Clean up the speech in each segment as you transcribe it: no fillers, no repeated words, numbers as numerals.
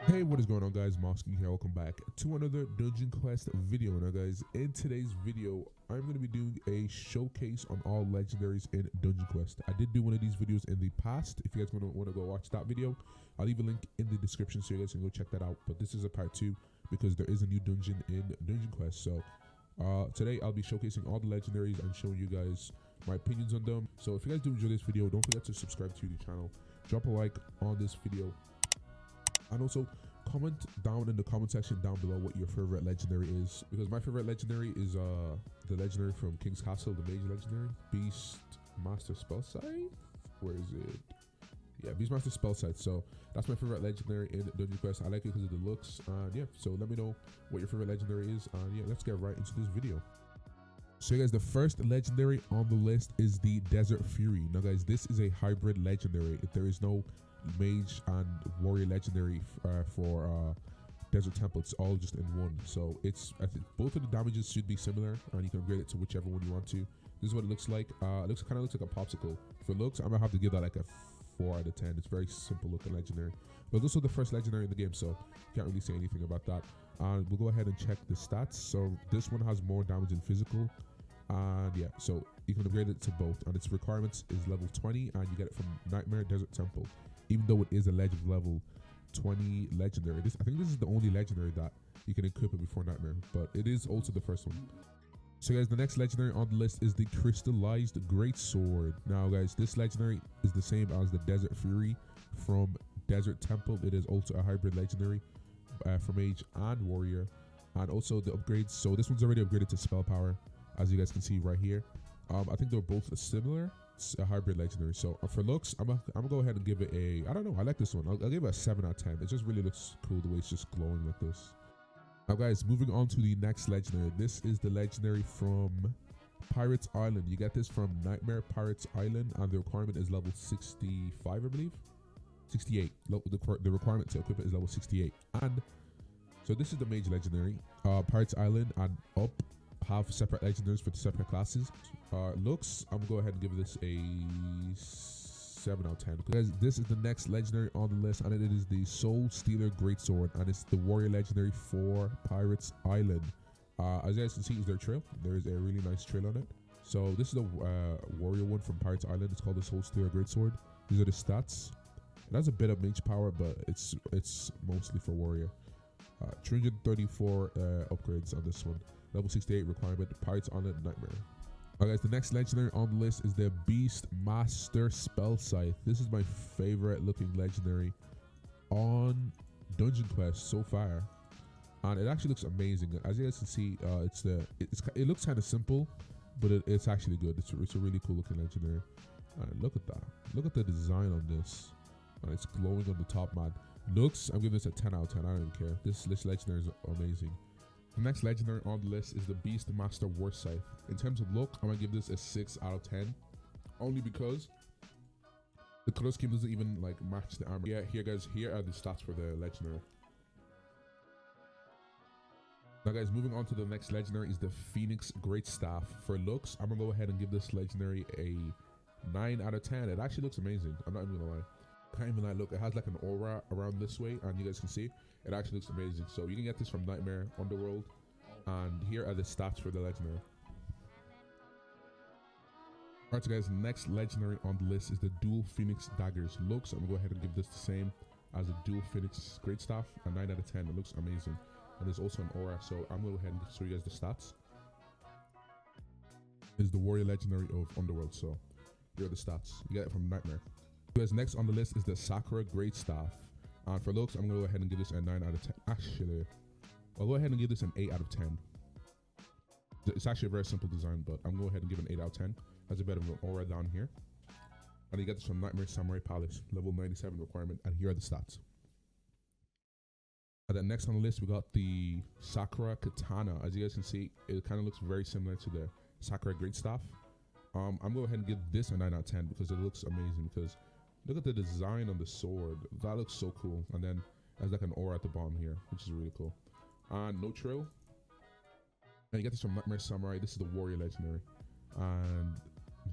Hey, what is going on, guys? Mosking here. Welcome back to another Dungeon Quest video. Now, guys, in today's video, I'm going to be doing a showcase on all legendaries in Dungeon Quest. I did do one of these videos in the past. If you guys want to go watch that video, I'll leave a link in the description so you guys can go check that out. But this is a part 2 because there is a new dungeon in Dungeon Quest. So today I'll be showcasing all the legendaries and showing you guys my opinions on them. So if you guys do enjoy this video, don't forget to subscribe to the channel, drop a like on this video, and also comment down in the comment section down below what your favorite legendary is, because my favorite legendary is the legendary from King's Castle, the mage legendary, Beast Master Spellscythe. Where is it? Yeah, Beastmaster Spellscythe. So that's my favorite legendary in Dungeon Quest. I like it because of the looks, and yeah, so let me know what your favorite legendary is, and yeah, let's get right into this video. So guys, the first legendary on the list is the Desert Fury. Now guys, this is a hybrid legendary. There is no mage and warrior legendary for Desert Temple. It's all just in one. So I think both of the damages should be similar, and you can upgrade it to whichever one you want to. This is what it looks like. It kind of looks like a popsicle. For looks, I'm gonna have to give that like a 4 out of 10. It's very simple looking legendary, but also the first legendary in the game, so can't really say anything about that. And we'll go ahead and check the stats. So this one has more damage than physical, and yeah, so you can upgrade it to both, and its requirements is level 20, and you get it from Nightmare Desert Temple. Even though it is a legend level 20 legendary, I think this is the only legendary that you can equip it before Nightmare, but it is also the first one. So guys, the next legendary on the list is the Crystallized Greatsword. Now guys, this legendary is the same as the Desert Fury from Desert Temple. It is also a hybrid legendary for mage and warrior, and also the upgrades. So this one's already upgraded to spell power, as you guys can see right here. I think they're both similar. It's a hybrid legendary. So for looks, I'm gonna go ahead and give it a, I don't know, I like this one. I'll give it a 7 out of 10. It just really looks cool the way it's just glowing like this. Now guys, moving on to the next legendary. This is the legendary from Pirates Island. You get this from Nightmare Pirates Island, and the requirement is level 65, I believe. 68. The requirement to equip it is level 68. And so this is the mage legendary. Pirates Island and up have separate legendaries for the separate classes. Looks, I'm gonna go ahead and give this a 7 out of 10. Guys, this is the next legendary on the list, and it is the Soul Stealer Greatsword, and it's the warrior legendary for Pirates Island. As you guys can see, is their trail. There is a really nice trail on it. So this is the warrior one from Pirates Island. It's called the Soul Stealer Greatsword. These are the stats. It has a bit of mage power, but it's mostly for warrior. 334 upgrades on this one. Level 68 requirement, Pirates Island Nightmare. Alright guys, the next legendary on the list is the Beast Master Spellscythe. This is my favorite looking legendary on Dungeon Quest so far, and it actually looks amazing. As you guys can see, it looks kind of simple, but it's actually good. It's a really cool looking legendary. Look at that. Look at the design on this. It's glowing on the top, man. Looks, I'm giving this a 10 out of 10. I don't even care. This legendary is amazing. The next legendary on the list is the Beast Master Warscythe. In terms of look, I'm gonna give this a 6 out of 10, only because the color scheme doesn't even like match the armor. Yeah, here guys, here are the stats for the legendary. Now guys, moving on to the next legendary is the Phoenix Greatstaff. For looks, I'm gonna go ahead and give this legendary a 9 out of 10. It actually looks amazing. I'm not even gonna lie. Can't even lie. Look, it has like an aura around this way, and you guys can see it actually looks amazing. So you can get this from Nightmare Underworld, and here are the stats for the legendary. Alright, so guys, next legendary on the list is the Dual Phoenix Daggers. Looks, I'm gonna go ahead and give this the same as the Dual Phoenix Greatstaff, a 9 out of 10. It looks amazing, and there's also an aura. So I'm gonna go ahead and show you guys the stats. Is the warrior legendary of Underworld. So here are the stats. You get it from Nightmare. Guys, next on the list is the Sakura Greatstaff. And for looks, I'm gonna go ahead and give this a 9 out of 10. Actually, I'll go ahead and give this an 8 out of 10. It's actually a very simple design, but I'm gonna go ahead and give it an 8 out of 10. Has a bit of an aura down here. And you get this from Nightmare Samurai Palace, level 97 requirement, and here are the stats. And then next on the list, we got the Sakura Katana. As you guys can see, it kind of looks very similar to the Sakura Greatstaff. I'm gonna go ahead and give this a 9 out of 10 because it looks amazing. Because look at the design on the sword. That looks so cool. And then there's like an aura at the bottom here, which is really cool. No trail. And you get this from Nightmare Samurai. This is the warrior legendary. And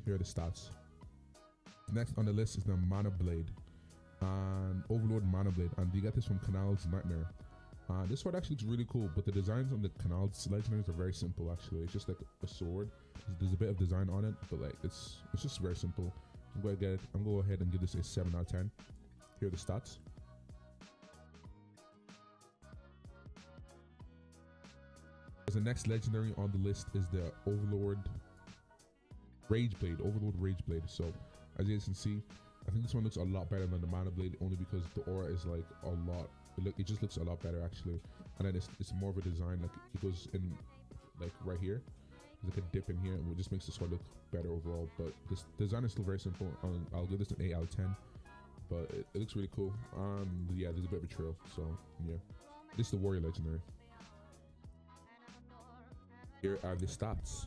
here are the stats. Next on the list is the Mana Blade. and Overlord Mana Blade, and you get this from Canal's Nightmare. This sword actually looks really cool, but the designs on the Canal's legendaries are very simple. Actually, it's just like a sword. There's a bit of design on it, but like it's just very simple. I'm going to go ahead and give this a 7 out of 10. Here are the stats. The next legendary on the list is the Overlord Rage Blade. So as you guys can see, I think this one looks a lot better than the Mana Blade, only because the aura is like a lot. It just looks a lot better actually, and then it's more of a design, like it goes in like right here. There's like a dip in here, and it just makes the sword look better overall. But this design is still very simple. I'll give this an 8 out of 10, but it looks really cool. Yeah, there's a bit of a trail, so yeah. This is the Warrior Legendary. Here are the stats.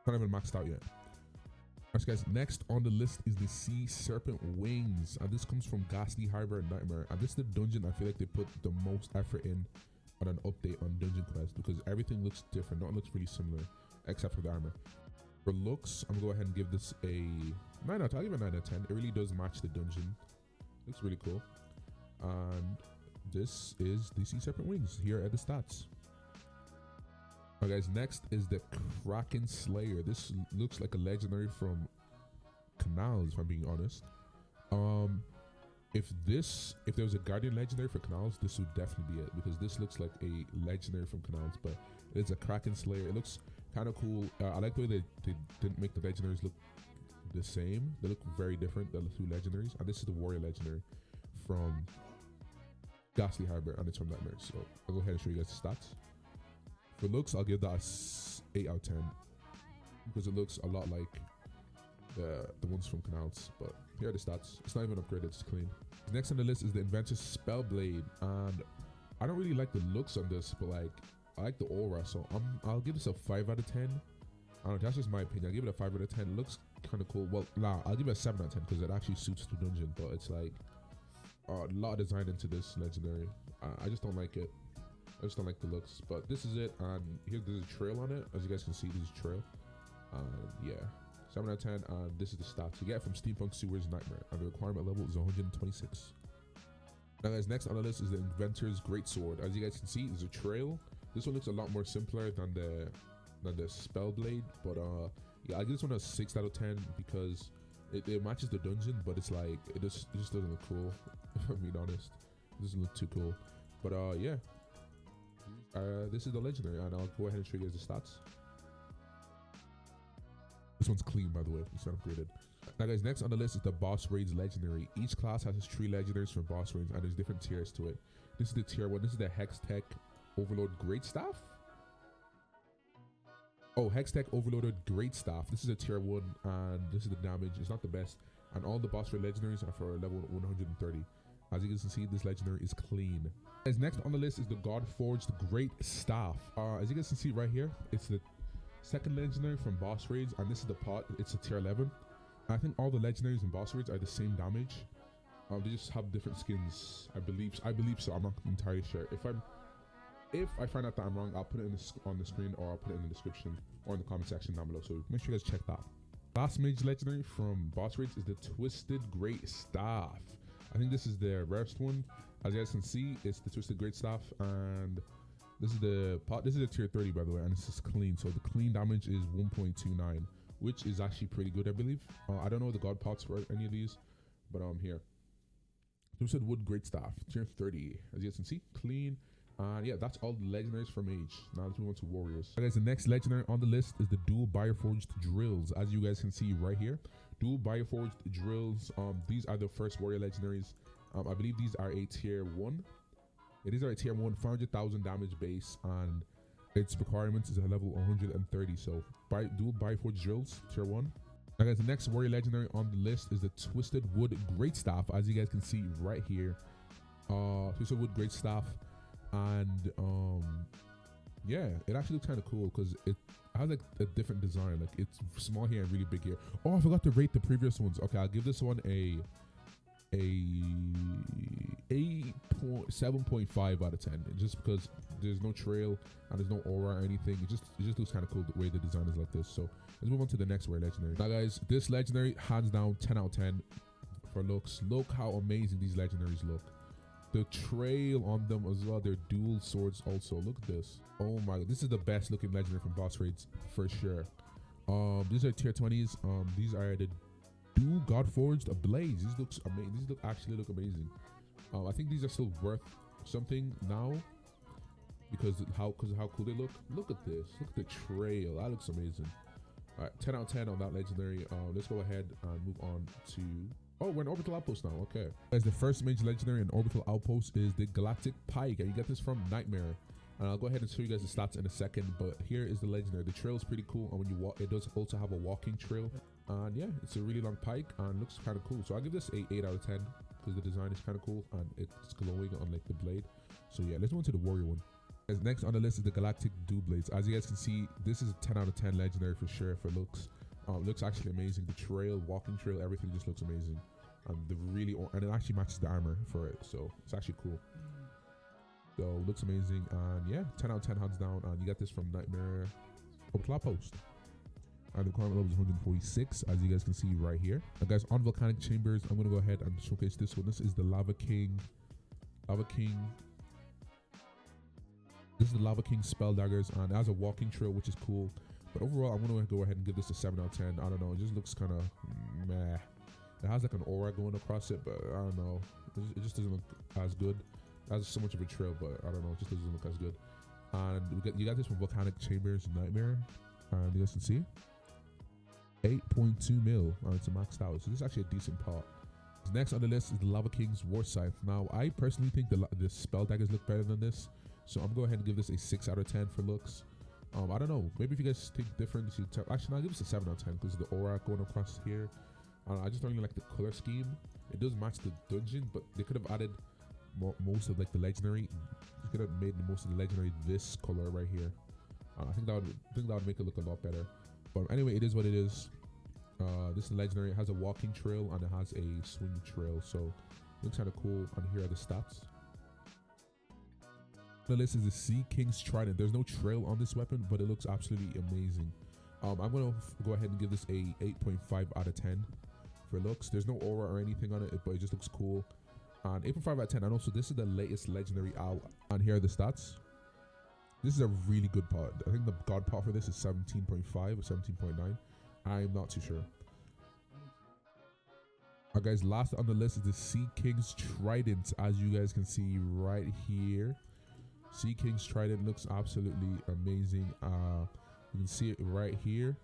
Not even maxed out yet. Alright guys, next on the list is the Sea Serpent Wings, and this comes from Ghastly Harbor Nightmare, and this is the dungeon I feel like they put the most effort in on an update on Dungeon Quest, because everything looks different. Nothing looks really similar except for the armor. For looks, I'm gonna go ahead and give this a 9 out. I'll give it a 9 out of 10. It really does match the dungeon. Looks really cool. And this is the Sea Serpent Wings. Here are the stats. Alright guys, next is the Kraken Slayer. This looks like a legendary from Canals, if I'm being honest. If there was a Guardian legendary for Canals, this would definitely be it, because this looks like a legendary from Canals, but it's a Kraken Slayer. It looks kind of cool. I like the way they didn't make the legendaries look the same. They look very different, the two legendaries. And this is the Warrior legendary from Ghastly Harbor, and it's from Nightmare. So I'll go ahead and show you guys the stats. For looks, I'll give that a 8 out of 10, because it looks a lot like the ones from Canals. But here are the stats. It's not even upgraded, it's clean. Next on the list is the Inventor's Spellblade, and I don't really like the looks on this, but like I like the aura, so I'll give this a 5 out of 10. I don't know, that's just my opinion. I'll give it a 5 out of 10. It looks kind of cool. Well, nah, I'll give it a 7 out of 10 because it actually suits the dungeon, but it's like a lot of design into this legendary. I just don't like it. I just don't like the looks, but this is it. And here, there's a trail on it. As you guys can see, there's a trail. Yeah, 7 out of 10. And this is the stats you get from Steampunk Sewers Nightmare, and the requirement level is 126. Now guys, next on the list is the Inventor's Greatsword. As you guys can see, there's a trail. This one looks a lot more simpler than the Spellblade, but yeah, I give this one a 6 out of 10 because it matches the dungeon, but it's like it just doesn't look cool. If I'm being honest, it doesn't look too cool. But yeah. This is the legendary, and I'll go ahead and show you guys the stats. This one's clean, by the way. It's not upgraded. Now guys, next on the list is the Boss Raids legendary. Each class has its 3 legendaries for boss raids, and there's different tiers to it. This is the tier 1. This is the Hextech Overlord Greatstaff. Oh, Hextech Overloaded Greatstaff. This is a tier 1, and this is the damage. It's not the best, and all the boss raid legendaries are for level 130. As you can see, this legendary is clean. As next on the list is the God Forged Great Staff. As you guys can see right here, it's the second legendary from boss raids, and this is the pot. It's a tier 11. I think all the legendaries and boss raids are the same damage. They just have different skins. I believe so. I'm not entirely sure. If I find out that I'm wrong, I'll put it on the screen, or I'll put it in the description or in the comment section down below. So make sure you guys check that. Last mage legendary from boss raids is the Twisted Great Staff. I think this is the rarest one. As you guys can see, it's the Twisted Great Staff, and this is the pot. This is a tier 30, by the way, and this is clean. So the clean damage is 1.29, which is actually pretty good, I believe. I don't know the god pots for any of these, but here. Twisted Wood Great Staff, tier 30. As you guys can see, clean. Yeah, that's all the legendaries for mage. Now let's move on to warriors. Okay, guys, the next legendary on the list is the Dual Bioforged Drills. As you guys can see right here, Dual Bioforged Drills. These are the first warrior legendaries. I believe these are a tier 1. Yeah, these are a tier 1, 400,000 damage base, and its requirements is a level 130. So Dual Bioforged Drills, tier 1. Now guys, the next warrior legendary on the list is the Twisted Wood Greatstaff. As you guys can see right here, Twisted Wood Greatstaff. And yeah, it actually looks kind of cool because it has like a different design. Like it's small here and really big here. Oh, I forgot to rate the previous ones. Okay, I'll give this one a 7.5 out of 10, just because there's no trail and there's no aura or anything. It just looks kind of cool the way the design is like this. So let's move on to the next rare legendary. Now guys, this legendary hands down 10 out of 10 for looks. Look how amazing these legendaries look. The trail on them as well. They're dual swords also. Look at this. Oh my god, this is the best looking legendary from boss raids for sure. These are tier 20s. These are the dual god forged blades. These looks amazing. These actually look amazing. I think these are still worth something now because of how cool they look. Look at this. Look at the trail. That looks amazing. All right, 10 out of 10 on that legendary. Let's go ahead and move on to. Oh, we're in Orbital Outpost now. Okay. As the first major legendary in Orbital Outpost is the Galactic Pike, and you get this from Nightmare. And I'll go ahead and show you guys the stats in a second, but here is the legendary. The trail is pretty cool, and when you walk, it does also have a walking trail. And yeah, it's a really long pike and looks kind of cool. So I'll give this a 8 out of 10 because the design is kind of cool and it's glowing on like the blade. So yeah, let's go into the warrior one. As next on the list is the Galactic Dual Blades. As you guys can see, this is a 10 out of 10 legendary for sure for looks. Looks actually amazing. The trail, walking trail, everything just looks amazing. And and it actually matches the armor for it, so it's actually cool. So looks amazing, and yeah, 10 out of 10 hands down. And you got this from Nightmare Orbital Outpost. And the requirement level is 146, as you guys can see right here. Now guys, on volcanic chambers, I'm gonna go ahead and showcase this one. This is the Lava King. This is the Lava King spell daggers, and it has a walking trail, which is cool. But overall, I'm gonna go ahead and give this a 7 out of 10. I don't know, it just looks kind of meh. It has like an aura going across it, but I don't know. It just doesn't look as good. It has so much of a trail, but I don't know. It just doesn't look as good. And you got this from Volcanic Chambers Nightmare. And you guys can see 8.2 mil. It's a maxed out. So this is actually a decent part. Next on the list is the Lava King's War Scythe. Now, I personally think the spell daggers look better than this. So I'm going to go ahead and give this a 6 out of 10 for looks. I don't know. Maybe if you guys think different, actually, I'll give this a 7 out of 10 because of the aura going across here. I just don't really like the color scheme. It does match the dungeon, but they could have added most of like the legendary. You could have made most of the legendary this color right here. I think that would make it look a lot better. But anyway, it is what it is. This is legendary. It has a walking trail and it has a swing trail, so it looks kind of cool. And here are the stats. The list is the Sea King's Trident. There's no trail on this weapon, but it looks absolutely amazing. I'm gonna go ahead and give this a 8.5 out of 10. For looks. There's no aura or anything on it, but it just looks cool. And 8.5 out of 10. And also, this is the latest legendary out. And here are the stats. This is a really good part. I think the god part for this is 17.5 or 17.9. I'm not too sure. Alright guys, last on the list is the Sea King's Trident. As you guys can see right here. Sea King's Trident looks absolutely amazing. You can see it right here.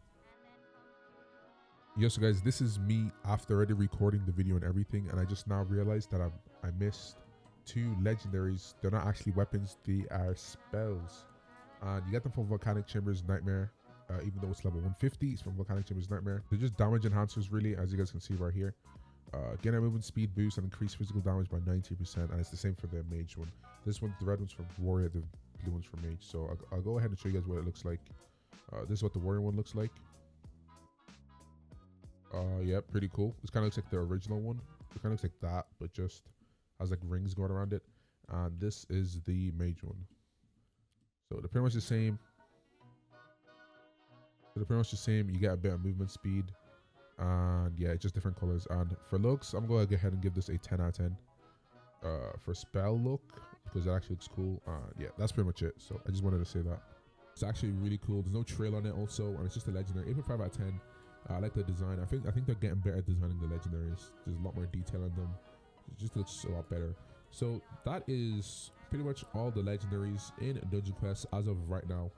Yes, so guys, this is me after already recording the video and everything, and I just now realized that I missed 2 legendaries. They're not actually weapons, they are spells. And you get them from Volcanic Chambers Nightmare, even though it's level 150, it's from Volcanic Chambers Nightmare. They're just damage enhancers really, as you guys can see right here. Gain a movement speed boost and increase physical damage by 90%, and it's the same for the mage one. This one, the red one's for warrior, the blue one's for mage. So I'll go ahead and show you guys what it looks like. This is what the warrior one looks like. Yeah, pretty cool. This kind of looks like the original one. It kind of looks like that, but just has like rings going around it. And this is the mage one. So they're pretty much the same. You get a bit of movement speed. And yeah, it's just different colors. And for looks, I'm going to go ahead and give this a 10 out of 10. For spell look, because it actually looks cool. Yeah, that's pretty much it. So I just wanted to say that. It's actually really cool. There's no trail on it also. And it's just a legendary. 8.5 out of 10. I like the design. I think they're getting better at designing the legendaries. There's a lot more detail on them. It just looks a lot better. So that is pretty much all the legendaries in Dungeon Quest as of right now.